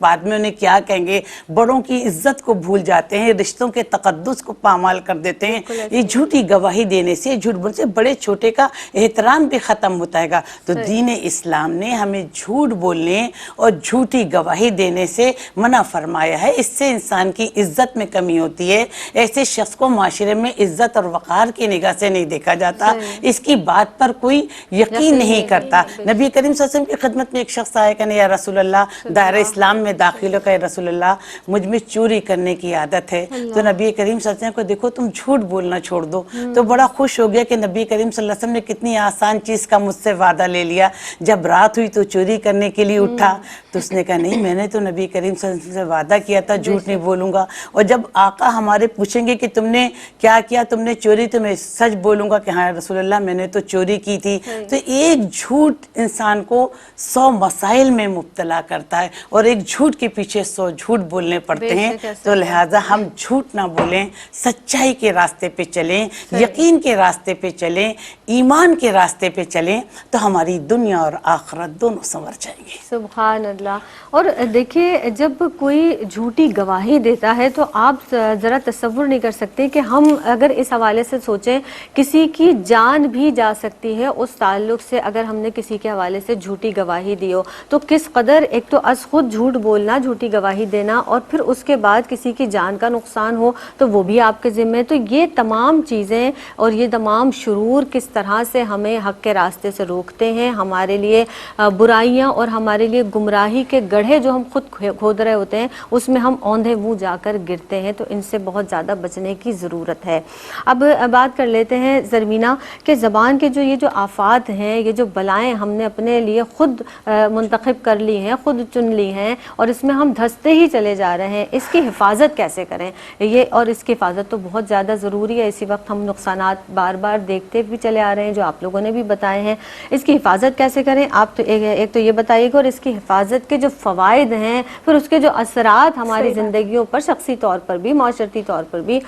بعد میں انہیں کیا کہیں گے، بڑوں کی عزت کو بھول جاتے ہیں، رشتوں کے تقدس کو پامال کر دیتے ہیں. یہ جھوٹی گواہی دینے سے، جھوٹ بولنے سے بڑے چھوٹے کا احترام بھی ختم ہوتا ہے گا. تو دین اسلام نے ہمیں جھوٹ بولنے اور جھوٹی گواہی دینے سے منع فرمایا ہے. اس سے انسان کی عزت میں کمی ہوتی ہے. ایسے شخص کو معاشرے میں عزت اور وقار کی نگاہ سے نہیں دیکھا جاتا، اس کی بات پر کوئی یقین نہیں کرتا. نبی کریم صلی اللہ علیہ وسلم کی خدمت میں ایک شخص آیا کہ یا رسول اللہ، دائرہ اسلام میں داخل ہو کہ رسول اللہ مجھ میں چوری کرنے کی عادت ہے. تو نبی کریم صلی اللہ علیہ وسلم کو دیکھو تم جھوٹ بولنا چھوڑ دو. تو بڑا خوش ہو گیا کہ نبی کریم صلی اللہ علیہ وسلم نے کتنی آسان چیز کا مجھ سے وعدہ لے لیا. جب رات ہوئی تو چوری کرنے کے لیے اٹھا تو اس نے کہا نہیں، میں نے تو نبی کریم صلی اللہ علیہ وسلم سے وعدہ کیا تھا جھوٹ نہیں بولوں گا. اور جب آقا ہمارے پوچھیں گے کہ تم نے کیا کیا، تم نے چوری، تو میں سچ بولوں گا کہ ہاں رسول اللہ میں نے تو چوری کی تھی. تو ایک جھوٹ انسان کو 100 مسائل میں مبتلا کرتا ہے، اور ایک جھوٹ کے پیچھے 100 جھوٹ بولنے پڑتے ہیں. تو لہٰذا ہم جھوٹ نہ بولیں، سچائی کے راستے پہ چلیں، یقین کے راستے پہ چلیں، ایمان کے راستے پہ چلیں، تو ہماری دنیا اور آخرت دونوں سنور جائیں گے. سبحان اللہ. اور دیکھیے جب کوئی جھوٹی گواہی دیتا ہے تو آپ ذرا تصور نہیں کر سکتے کہ ہم اگر اس حوالے سے سوچیں کسی کی جان بھی جا سکتی ہے اس تعلق سے. اگر ہم نے کسی کے حوالے سے جھوٹی گواہی دی ہو تو کس قدر ایک تو از خود جھوٹ بولنا، جھوٹی گواہی دینا، اور پھر اس کے بعد کسی کی جان کا نقصان ہو تو وہ بھی آپ کے ذمہ. تو یہ تمام چیزیں اور یہ تمام شرور کس طرح سے ہمیں حق کے راستے سے روکتے ہیں، ہمارے لیے برائیاں اور ہمارے لیے گمراہی کے گڑھے جو ہم خود کھود رہے ہوتے ہیں اس میں ہم اوندھے منہ جا کر گرتے ہیں. تو ان سے بہت زیادہ بچنے کی ضرورت ہے. اب بات کر لیتے ہیں زرمینہ کہ زبان کے یہ جو آفات ہیں، یہ جو بلائیں ہم نے اپنے لیے خود منتخب کر لی ہیں، خود چن لی ہیں، اور اس میں ہم دھستے ہی چلے جا رہے ہیں، اس کی حفاظت کیسے کریں؟ اور اس کی حفاظت تو بہت زیادہ ضروری ہے. اسی وقت ہم نقصانات بار بار دیکھتے بھی چلے آ رہے ہیں جو آپ لوگوں نے بھی بتائے ہیں. اس کی حفاظت کیسے کریں؟ آپ تو ایک تو یہ بتائیے گا، اور اس کی حفاظت کے جو فوائد ہیں، پھر اس کے جو اثرات ہماری زندگیوں پر شخصی طور پر بھی، معاشرتی طور پر بھی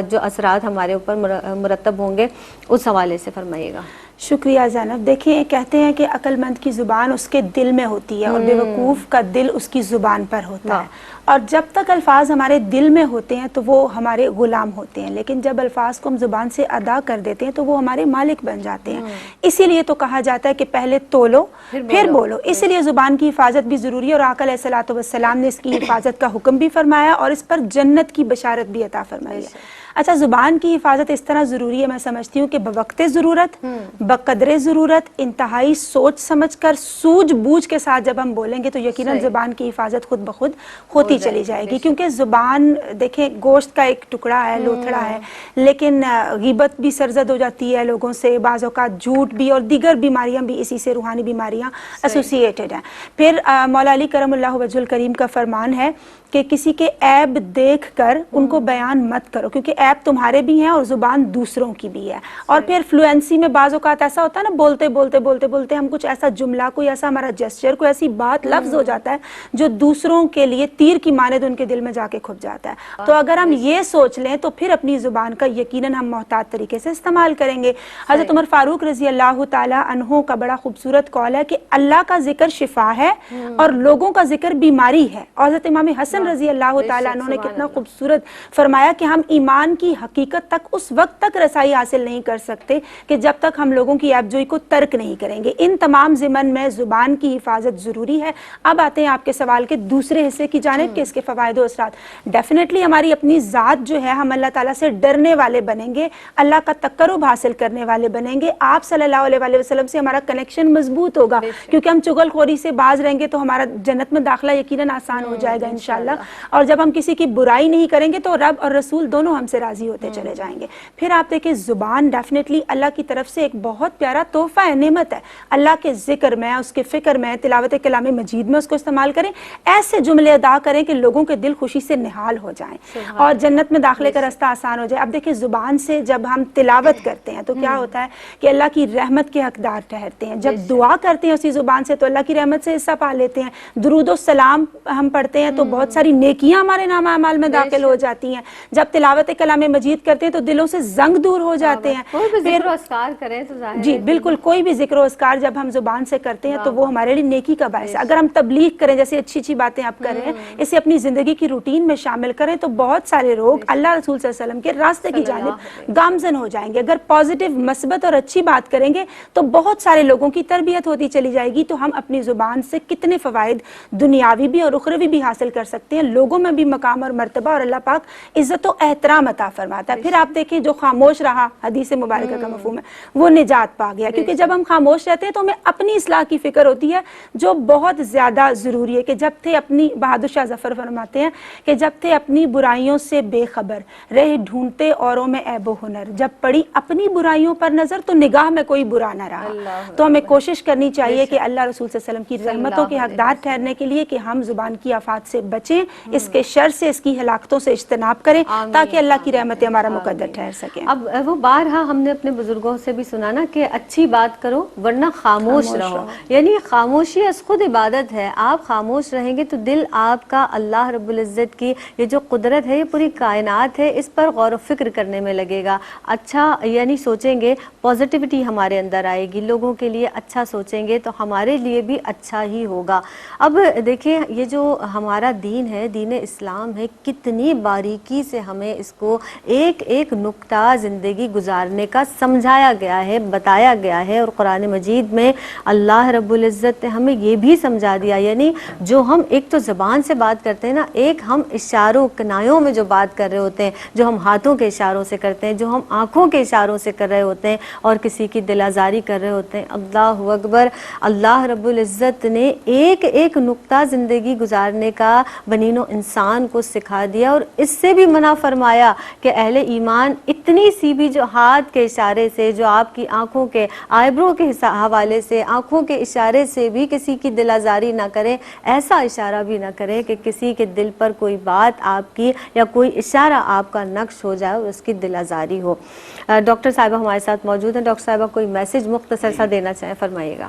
جو اثرات ہمارے اوپر مرتب ہوں گے، اس حوالے سے فرمائیے گا. شکریہ زینب. دیکھیں کہتے ہیں کہ عقل مند کی زبان اس کے دل میں ہوتی ہے اور بے وقوف کا دل اس کی زبان پر ہوتا ہے. اور جب تک الفاظ ہمارے دل میں ہوتے ہیں تو وہ ہمارے غلام ہوتے ہیں، لیکن جب الفاظ کو ہم زبان سے ادا کر دیتے ہیں تو وہ ہمارے مالک بن جاتے ہیں. اسی لیے تو کہا جاتا ہے کہ پہلے تولو پھر بولو. اسی لیے زبان کی حفاظت بھی ضروری ہے، اور آقا علیہ الصلوۃ والسلام نے اس کی حفاظت کا حکم بھی فرمایا اور اس پر جنت کی بشارت بھی عطا فرمائی ہے. اچھا، زبان کی حفاظت اس طرح ضروری ہے، میں سمجھتی ہوں کہ بوقت ضرورت، بقدر ضرورت، انتہائی سوچ سمجھ کر، سوجھ بوجھ کے ساتھ جب ہم بولیں گے تو یقیناً زبان کی حفاظت خود بخود ہوتی چلی جائے گی. کیونکہ زبان دیکھیں گوشت کا ایک ٹکڑا ہے، لوتھڑا ہے، لیکن غیبت بھی سرزد ہو جاتی ہے لوگوں سے، بعض اوقات جھوٹ بھی، اور دیگر بیماریاں بھی اسی سے، روحانی بیماریاں ایسوسیٹڈ ہیں. پھر مولا علی کرم اللہ وجہ الکریم کا فرمان ہے کہ کسی کے عیب دیکھ کر ان کو بیان مت کرو، کیونکہ عیب تمہارے بھی ہیں اور زبان دوسروں کی بھی ہے. اور پھر فلوئنسی میں بعض اوقات ایسا ہوتا ہے نا، بولتے بولتے بولتے بولتے ہم کچھ ایسا جملہ، کوئی ایسا ہمارا جسچر، کوئی ایسی بات، لفظ ہو جاتا ہے جو دوسروں کے لیے تیر کی مانند ان کے دل میں جا کے کھپ جاتا ہے. تو اگر ہم یہ سوچ لیں تو پھر اپنی زبان کا یقیناً ہم محتاط طریقے سے استعمال کریں گے. حضرت عمر فاروق رضی اللہ تعالی عنہ کا بڑا خوبصورت قول ہے کہ اللہ کا ذکر شفا ہے اور لوگوں کا ذکر بیماری ہے. اور حضرت امام حسن رضی اللہ تعالیٰ عنہ نے کتنا خوبصورت فرمایا کہ ہم ایمان کی حقیقت تک اس وقت تک رسائی حاصل نہیں کر سکتے کہ جب تک ہم لوگوں کی عیب جوئی کو ترک نہیں کریں گے. ان تمام ضمن میں زبان کی حفاظت ضروری ہے. اب آتے ہیں آپ کے سوال کے دوسرے حصے کی جانب کہ اس کے فوائد و اثرات. ڈیفینیٹلی ہماری اپنی ذات جو ہے، ہم اللہ تعالیٰ سے ڈرنے والے بنیں گے، اللہ کا تقرب حاصل کرنے والے بنیں گے. آپ صلی اللہ علیہ وسلم سے ہمارا کنیکشن مضبوط ہوگا، کیونکہ ہم چغل خوری سے باز رہیں گے تو ہمارا جنت میں داخلہ یقیناً آسان ہو جائے گا انشاءاللہ. اور جب ہم کسی کی برائی نہیں کریں گے تو رب اور رسول دونوں ہم سے راضی ہوتے چلے جائیں گے. پھر آپ دیکھیں زبان ڈیفینیٹلی اللہ کی طرف سے ایک بہت پیارا تحفہ ہے، نعمت ہے. اللہ کے ذکر میں، اس کے فکر میں، تلاوت کلام مجید میں اس کو استعمال کریں. ایسے جملے ادا کریں کہ لوگوں کے دل خوشی سے نہال ہو جائیں اور جنت میں داخلے کا راستہ آسان ہو جائے. اب دیکھیں زبان سے جب ہم تلاوت کرتے ہیں تو کیا ہوتا ہے کہ اللہ کی رحمت کے حقدار ٹھہرتے ہیں. جب دعا کرتے ہیں اسی زبان سے تو اللہ کی رحمت سے حصہ پا لیتے ہیں. درود و سلام ہم پڑھتے ہیں تو بہت ساری نیکیاں ہمارے نامہ اعمال میں داخل ہو جاتی ہیں. جب تلاوت کلام کلام مجید کرتے ہیں تو دلوں سے زنگ دور ہو جاتے ہیں. کوئی بھی ذکر و اذکار کریں تو ظاہر جی بالکل کوئی بھی ذکر و اذکار جب ہم زبان سے کرتے ہیں تو وہ ہمارے لیے نیکی کا باعث ہے. اگر ہم تبلیغ کریں جیسے اچھی اچھی باتیں آپ کر رہے ہیں, اسے اپنی زندگی کی روٹین میں شامل کریں تو بہت سارے لوگ اللہ رسول صلی اللہ علیہ وسلم کے راستے کی جانب گامزن ہو جائیں گے. اگر پازیٹیو مثبت اور اچھی بات کریں گے تو بہت سارے لوگوں کی تربیت ہوتی چلی جائے گی. تو ہم اپنی زبان سے کتنے فوائد دنیاوی بھی اور اخروی بھی حاصل کر سکتے ہیں, لوگوں میں بھی مقام اور مرتبہ اور اللہ پاک عزت و احترام عطا فرماتا ہے. پھر آپ دیکھیں جو خاموش رہا, حدیث مبارکہ کا مفہوم ہے, وہ نجات پا گیا. کیونکہ جب ہم خاموش رہتے ہیں تو ہمیں اپنی اصلاح کی فکر ہوتی ہے جو بہت زیادہ ضروری ہے. کہ جب تھے اپنی, بہادر شاہ ظفر فرماتے ہیں کہ جب تھے اپنی برائیوں سے بے خبر, رہے ڈھونڈتے اوروں میں عیب و ہنر, جب پڑی اپنی برائیوں پر نظر تو نگاہ میں کوئی برا نہ رہا. تو ہمیں کوشش کرنی چاہیے کہ اللہ رسول صلی اللہ علیہ وسلم کی رحمتوں کے حقدار ٹھہرنے کے لیے کہ ہم زبان کی آفات سے بچیں, اس کے شر سے, اس کی ہلاکتوں سے اجتناب کریں تاکہ اللہ کی رحمتیں ہمارا مقدر ٹھہر سکیں. اب وہ بارہا ہم نے اپنے بزرگوں سے بھی سنا نا کہ اچھی بات کرو ورنہ خاموش رہو. یعنی خاموشی از خود عبادت ہے. آپ خاموش رہیں گے تو دل آپ کا اللہ رب العزت کی یہ جو قدرت ہے, یہ پوری کائنات ہے, اس پر غور و فکر کرنے میں لگے گا. اچھا یعنی سوچیں گے, پازیٹیوٹی ہمارے اندر آئے گی, لوگوں کے لیے اچھا سوچیں گے تو ہمارے لیے بھی اچھا ہی ہوگا. اب دیکھیں یہ جو ہمارا دین ہے, دین اسلام ہے, کتنی باریکی سے ہمیں اس کو ایک ایک نقطہ زندگی گزارنے کا سمجھایا گیا ہے, بتایا گیا ہے. اور قرآن مجید میں اللہ رب العزت نے ہمیں یہ بھی سمجھا دیا, یعنی جو ہم ایک تو زبان سے بات کرتے ہیں نا, ایک ہم اشاروں کنایوں میں جو بات کر رہے ہوتے ہیں, جو ہم ہاتھوں کے اشاروں سے کرتے ہیں, جو ہم آنکھوں کے اشاروں سے کر رہے ہوتے ہیں اور کسی کی دل آزاری کر رہے ہوتے ہیں. اللہ اکبر, اللہ رب العزت نے ایک ایک نقطہ زندگی گزارنے کا بنین و انسان کو سکھا دیا. اور اس سے بھی منع فرمایا کہ اہل ایمان اتنی سی بھی جو ہاتھ کے اشارے سے, جو آپ کی آنکھوں کے آئیبرو کے حوالے سے, آنکھوں کے اشارے سے بھی کسی کی دل آزاری نہ کریں. ایسا اشارہ بھی نہ کریں کہ کسی کے دل پر کوئی بات آپ کی یا کوئی اشارہ آپ کا نقش ہو جائے اور اس کی دل آزاری ہو. ڈاکٹر صاحبہ ہمارے ساتھ موجود ہیں. ڈاکٹر صاحبہ کوئی میسج مختصر سا دینا چاہیں, فرمائیے گا.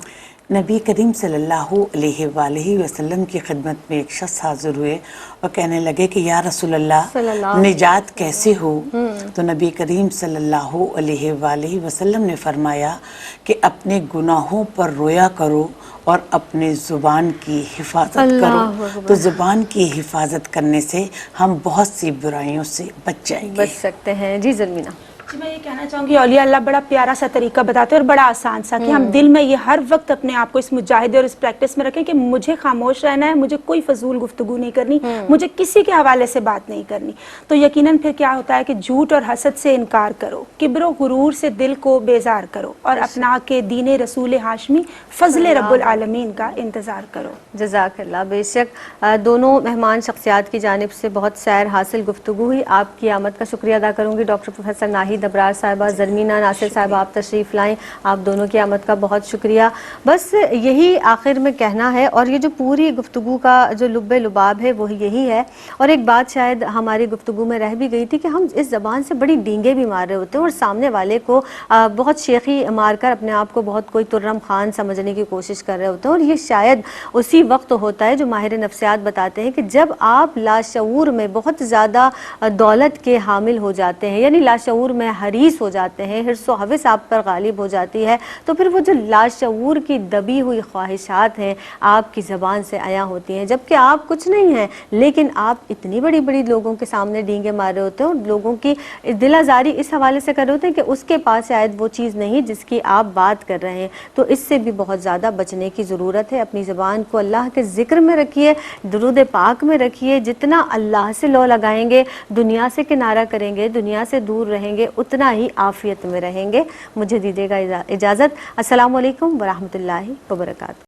نبی کریم صلی اللہ علیہ وآلہ وسلم کی خدمت میں ایک شخص حاضر ہوئے اور کہنے لگے کہ یا رسول اللہ نجات کیسے ہو؟ تو نبی کریم صلی اللہ علیہ وآلہ وسلم نے فرمایا کہ اپنے گناہوں پر رویا کرو اور اپنے زبان کی حفاظت کرو. تو زبان کی حفاظت کرنے سے ہم بہت سی برائیوں سے بچ جائیں گے, بچ سکتے ہیں. جی زرمینہ. جی میں یہ کہنا چاہوں گی اولیاء اللہ بڑا پیارا سا طریقہ بتاتے ہیں اور بڑا آسان سا, کہ ہم دل میں یہ ہر وقت اپنے آپ کو اس مجاہدے اور اس پریکٹس میں رکھیں کہ مجھے خاموش رہنا ہے, مجھے کوئی فضول گفتگو نہیں کرنی, مجھے کسی کے حوالے سے بات نہیں کرنی. تو یقیناً پھر کیا ہوتا ہے کہ جھوٹ اور حسد سے انکار کرو, کبر و غرور سے دل کو بیزار کرو, اور اپنا کے دین رسول ہاشمی فضل رب العالمین کا انتظار کرو. جزاک اللہ. بے شک دونوں مہمان شخصیات کی جانب سے بہت سیر حاصل گفتگو ہوئی. آپ کی آمد کا شکریہ ادا کروں گی. ڈاکٹر پروفیسر ناہید ابرار صاحبہ, زرمینہ ناصر صاحبہ, آپ تشریف لائیں, آپ دونوں کی آمد کا بہت شکریہ. بس یہی آخر میں کہنا ہے, اور یہ جو پوری گفتگو کا جو لب لباب ہے وہ یہی ہے. اور ایک بات شاید ہماری گفتگو میں رہ بھی گئی تھی کہ ہم اس زبان سے بڑی ڈینگیں بھی مار رہے ہوتے ہیں اور سامنے والے کو بہت شیخی مار کر اپنے آپ کو بہت کوئی ترم خان سمجھنے کی کوشش کر رہے ہوتے ہیں. اور یہ شاید اسی وقت ہوتا ہے جو ماہر نفسیات بتاتے ہیں کہ جب آپ لاشعور میں بہت زیادہ دولت کے حامل ہو جاتے ہیں, یعنی لاشعور میں حریص ہو جاتے ہیں, حرص و حوث آپ پر غالب ہو جاتی ہے, تو پھر وہ جو لاشعور کی دبی ہوئی خواہشات ہیں آپ کی زبان سے عیاں ہوتی ہیں, جبکہ آپ کچھ نہیں ہیں, لیکن آپ اتنی بڑی بڑی لوگوں کے سامنے ڈینگے مار رہے ہوتے ہیں اور لوگوں کی دل آزاری اس حوالے سے کر رہے ہوتے ہیں کہ اس کے پاس شاید وہ چیز نہیں جس کی آپ بات کر رہے ہیں. تو اس سے بھی بہت زیادہ بچنے کی ضرورت ہے. اپنی زبان کو اللہ کے ذکر میں رکھیے, درود پاک میں رکھیے. جتنا اللہ سے لو لگائیں گے, دنیا سے کنارہ کریں گے, دنیا سے دور رہیں گے, اتنا ہی عافیت میں رہیں گے. مجھے دیجیے گا اجازت. السلام علیکم ورحمۃ اللہ وبرکاتہ.